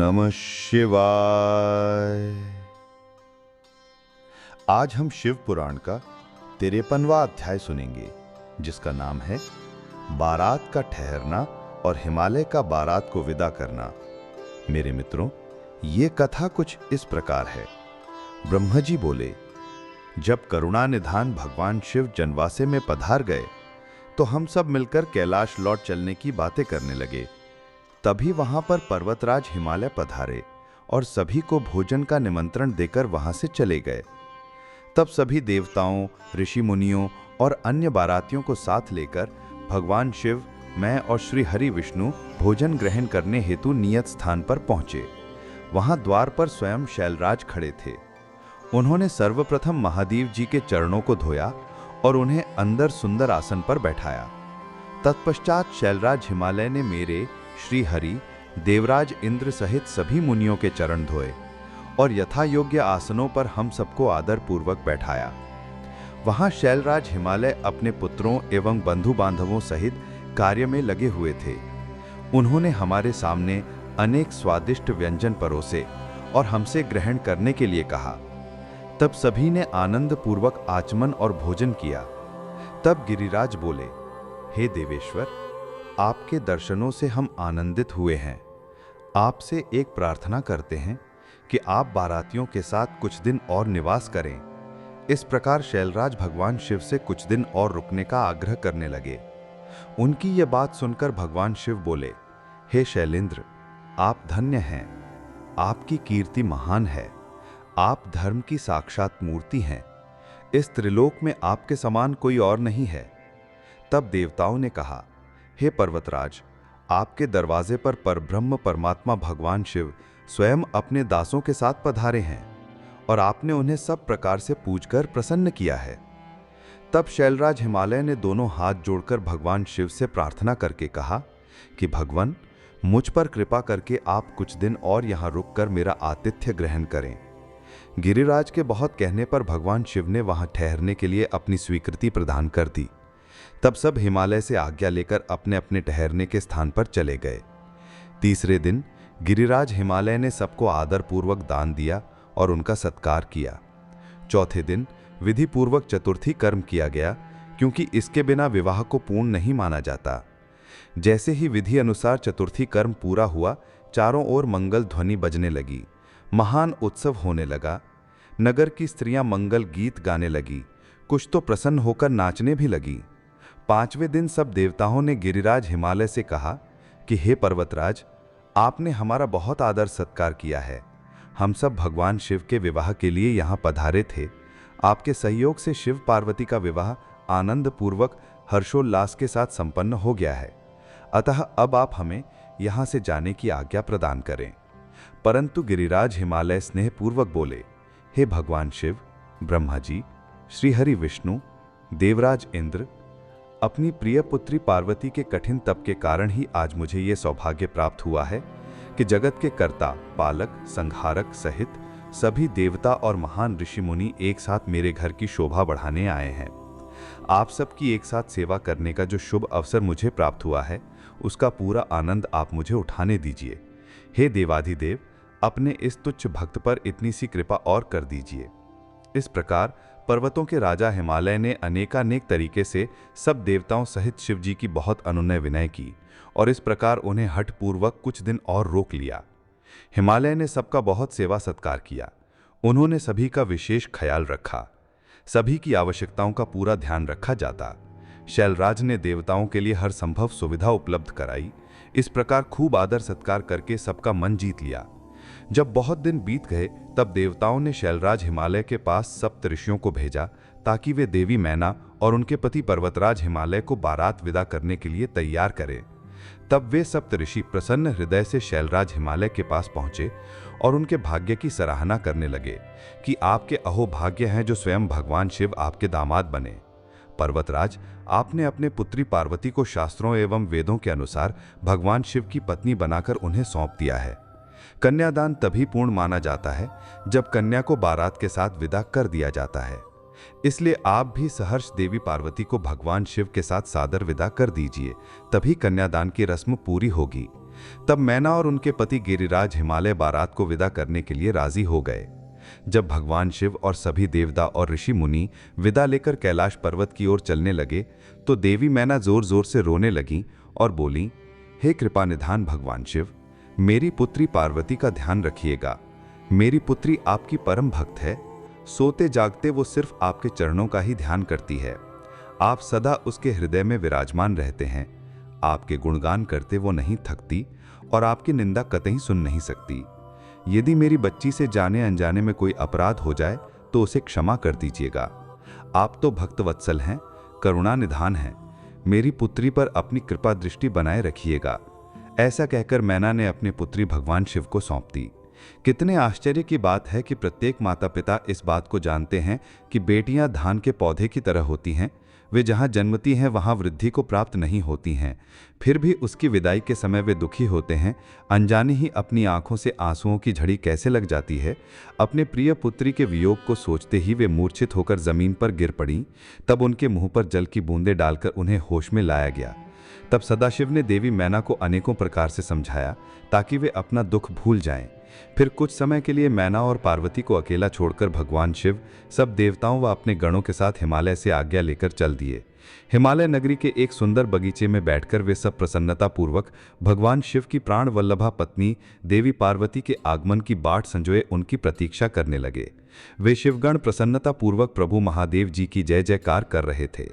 नमः शिवाय। आज हम शिव पुराण का 53वां अध्याय सुनेंगे, जिसका नाम है बारात का ठहरना और हिमालय का बारात को विदा करना। मेरे मित्रों, ये कथा कुछ इस प्रकार है। ब्रह्मा जी बोले, जब करुणा निधान भगवान शिव जनवासे में पधार गए तो हम सब मिलकर कैलाश लौट चलने की बातें करने लगे। तभी वहां पर पर्वतराज हिमालय पधारे और सभी को भोजन का निमंत्रण देकर वहां से चले गए। तब सभी देवताओं, ऋषि मुनियों और अन्य बारातियों को साथ लेकर भगवान शिव, मैं और श्री हरि विष्णु भोजन ग्रहण करने हेतु नियत स्थान पर पहुंचे। वहां द्वार पर स्वयं शैलराज खड़े थे। उन्होंने सर्वप्रथम महादेव जी के चरणों को धोया और उन्हें अंदर सुंदर आसन पर बैठाया। तत्पश्चात शैलराज हिमालय ने मेरे श्री हरि, देवराज इंद्र सहित सभी मुनियों के चरण धोए और यथा योग्य आसनों पर हम सबको आदर पूर्वक बैठाया। वहां शैलराज हिमालय अपने पुत्रों एवं बंधु बांधवों सहित कार्य में लगे हुए थे। उन्होंने हमारे सामने अनेक स्वादिष्ट व्यंजन परोसे और हमसे ग्रहण करने के लिए कहा। तब सभी ने आनंद पूर्वक आचमन और भोजन किया। तब गिरिराज बोले, हे देवेश्वर, आपके दर्शनों से हम आनंदित हुए हैं। आपसे एक प्रार्थना करते हैं कि आप बारातियों के साथ कुछ दिन और निवास करें। इस प्रकार शैलराज भगवान शिव से कुछ दिन और रुकने का आग्रह करने लगे। उनकी ये बात सुनकर भगवान शिव बोले, हे शैलेंद्र, आप धन्य हैं। आपकी कीर्ति महान है। आप धर्म की साक्षात मूर्ति हैं। इस त्रिलोक में आपके समान कोई और नहीं है। तब देवताओं ने कहा, हे पर्वतराज, आपके दरवाजे पर परब्रह्म परमात्मा भगवान शिव स्वयं अपने दासों के साथ पधारे हैं और आपने उन्हें सब प्रकार से पूजकर प्रसन्न किया है। तब शैलराज हिमालय ने दोनों हाथ जोड़कर भगवान शिव से प्रार्थना करके कहा कि भगवान, मुझ पर कृपा करके आप कुछ दिन और यहाँ रुककर मेरा आतिथ्य ग्रहण करें। गिरिराज के बहुत कहने पर भगवान शिव ने वहां ठहरने के लिए अपनी स्वीकृति प्रदान कर दी। तब सब हिमालय से आज्ञा लेकर अपने अपने ठहरने के स्थान पर चले गए। तीसरे दिन गिरिराज हिमालय ने सबको आदरपूर्वक दान दिया और उनका सत्कार किया। चौथे दिन विधि पूर्वक चतुर्थी कर्म किया गया, क्योंकि इसके बिना विवाह को पूर्ण नहीं माना जाता। जैसे ही विधि अनुसार चतुर्थी कर्म पूरा हुआ, चारों ओर मंगल ध्वनि बजने लगी। महान उत्सव होने लगा। नगर की स्त्रियां मंगल गीत गाने लगी, कुछ तो प्रसन्न होकर नाचने भी लगी। पांचवें दिन सब देवताओं ने गिरिराज हिमालय से कहा कि हे पर्वतराज, आपने हमारा बहुत आदर सत्कार किया है। हम सब भगवान शिव के विवाह के लिए यहाँ पधारे थे। आपके सहयोग से शिव पार्वती का विवाह आनंद पूर्वक हर्षोल्लास के साथ संपन्न हो गया है। अतः अब आप हमें यहाँ से जाने की आज्ञा प्रदान करें। परंतु गिरिराज हिमालय स्नेहपूर्वक बोले, हे भगवान शिव, ब्रह्मा जी, श्री हरि विष्णु, देवराज इंद्र, अपनी प्रिय पुत्री पार्वती के कठिन तप के कारण ही आज मुझे ये सौभाग्य प्राप्त हुआ है कि जगत के कर्ता, पालक, संहारक सहित सभी देवता और महान ऋषि मुनि एक साथ मेरे घर की शोभा बढ़ाने आए हैं। आप सबकी एक साथ सेवा करने का जो शुभ अवसर मुझे प्राप्त हुआ है, उसका पूरा आनंद आप मुझे उठाने दीजिए। हे देवाधिदेव, अपने इस तुच्छ भक्त पर इतनी सी कृपा और कर दीजिए। इस प्रकार पर्वतों के राजा हिमालय ने अनेकानेक तरीके से सब देवताओं सहित शिव जी की बहुत अनुनय विनय की और इस प्रकार उन्हें हठपूर्वक कुछ दिन और रोक लिया। हिमालय ने सबका बहुत सेवा सत्कार किया। उन्होंने सभी का विशेष ख्याल रखा। सभी की आवश्यकताओं का पूरा ध्यान रखा जाता। शैलराज ने देवताओं के लिए हर संभव सुविधा उपलब्ध कराई। इस प्रकार खूब आदर सत्कार करके सबका मन जीत लिया। जब बहुत दिन बीत गए, तब देवताओं ने शैलराज हिमालय के पास सप्त ऋषियों को भेजा ताकि वे देवी मैना और उनके पति पर्वतराज हिमालय को बारात विदा करने के लिए तैयार करें। तब वे सप्त ऋषि प्रसन्न हृदय से शैलराज हिमालय के पास पहुंचे और उनके भाग्य की सराहना करने लगे कि आपके अहोभाग्य हैं जो स्वयं भगवान शिव आपके दामाद बने। पर्वतराज, आपने अपने पुत्री पार्वती को शास्त्रों एवं वेदों के अनुसार भगवान शिव की पत्नी बनाकर उन्हें सौंप दिया है। कन्यादान तभी पूर्ण माना जाता है जब कन्या को बारात के साथ विदा कर दिया जाता है। इसलिए आप भी सहर्ष देवी पार्वती को भगवान शिव के साथ सादर विदा कर दीजिए, तभी कन्यादान की रस्म पूरी होगी। तब मैना और उनके पति गिरिराज हिमालय बारात को विदा करने के लिए राजी हो गए। जब भगवान शिव और सभी देवता और ऋषि मुनि विदा लेकर कैलाश पर्वत की ओर चलने लगे तो देवी मैना जोर जोर से रोने लगी और बोली, हे कृपा निधान भगवान शिव, मेरी पुत्री पार्वती का ध्यान रखिएगा। मेरी पुत्री आपकी परम भक्त है। सोते जागते वो सिर्फ आपके चरणों का ही ध्यान करती है। आप सदा उसके हृदय में विराजमान रहते हैं। आपके गुणगान करते वो नहीं थकती और आपकी निंदा कतई सुन नहीं सकती। यदि मेरी बच्ची से जाने अनजाने में कोई अपराध हो जाए तो उसे क्षमा कर दीजिएगा। आप तो भक्त वत्सल हैं, करुणा निधान हैं। मेरी पुत्री पर अपनी कृपा दृष्टि बनाए रखिएगा। ऐसा कहकर मैना ने अपनी पुत्री भगवान शिव को सौंप दी। कितने आश्चर्य की बात है कि प्रत्येक माता पिता इस बात को जानते हैं कि बेटियां धान के पौधे की तरह होती हैं। वे जहां जन्मती हैं वहां वृद्धि को प्राप्त नहीं होती हैं। फिर भी उसकी विदाई के समय वे दुखी होते हैं। अनजाने ही अपनी आंखों से आंसुओं की झड़ी कैसे लग जाती है। अपने प्रिय पुत्री के वियोग को सोचते ही वे मूर्छित होकर जमीन पर गिर पड़ी। तब उनके मुंह पर जल की बूंदें डालकर उन्हें होश में लाया गया। तब सदाशिव ने देवी मैना को अनेकों प्रकार से समझाया ताकि वे अपना दुख भूल जाएं। फिर कुछ समय के लिए मैना और पार्वती को अकेला छोड़कर भगवान शिव सब देवताओं व अपने गणों के साथ हिमालय से आज्ञा लेकर चल दिए। हिमालय नगरी के एक सुंदर बगीचे में बैठकर वे सब प्रसन्नता पूर्वक भगवान शिव की प्राण वल्लभा पत्नी देवी पार्वती के आगमन की बाट संजोए उनकी प्रतीक्षा करने लगे। वे शिवगण प्रसन्नता पूर्वक प्रभु महादेव जी की जय जयकार कर रहे थे।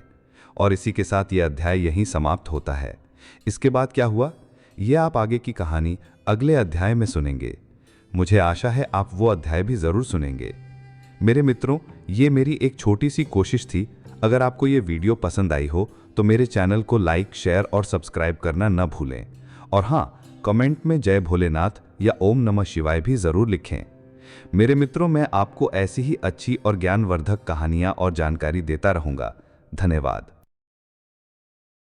और इसी के साथ यह अध्याय यहीं समाप्त होता है। इसके बाद क्या हुआ, यह आप आगे की कहानी अगले अध्याय में सुनेंगे। मुझे आशा है आप वो अध्याय भी जरूर सुनेंगे। मेरे मित्रों, ये मेरी एक छोटी सी कोशिश थी। अगर आपको ये वीडियो पसंद आई हो तो मेरे चैनल को लाइक, शेयर और सब्सक्राइब करना न भूलें। और हाँ, कमेंट में जय भोलेनाथ या ओम नमः शिवाय भी जरूर लिखें। मेरे मित्रों, मैं आपको ऐसी ही अच्छी और ज्ञानवर्धक कहानियां और जानकारी देता रहूंगा। धन्यवाद।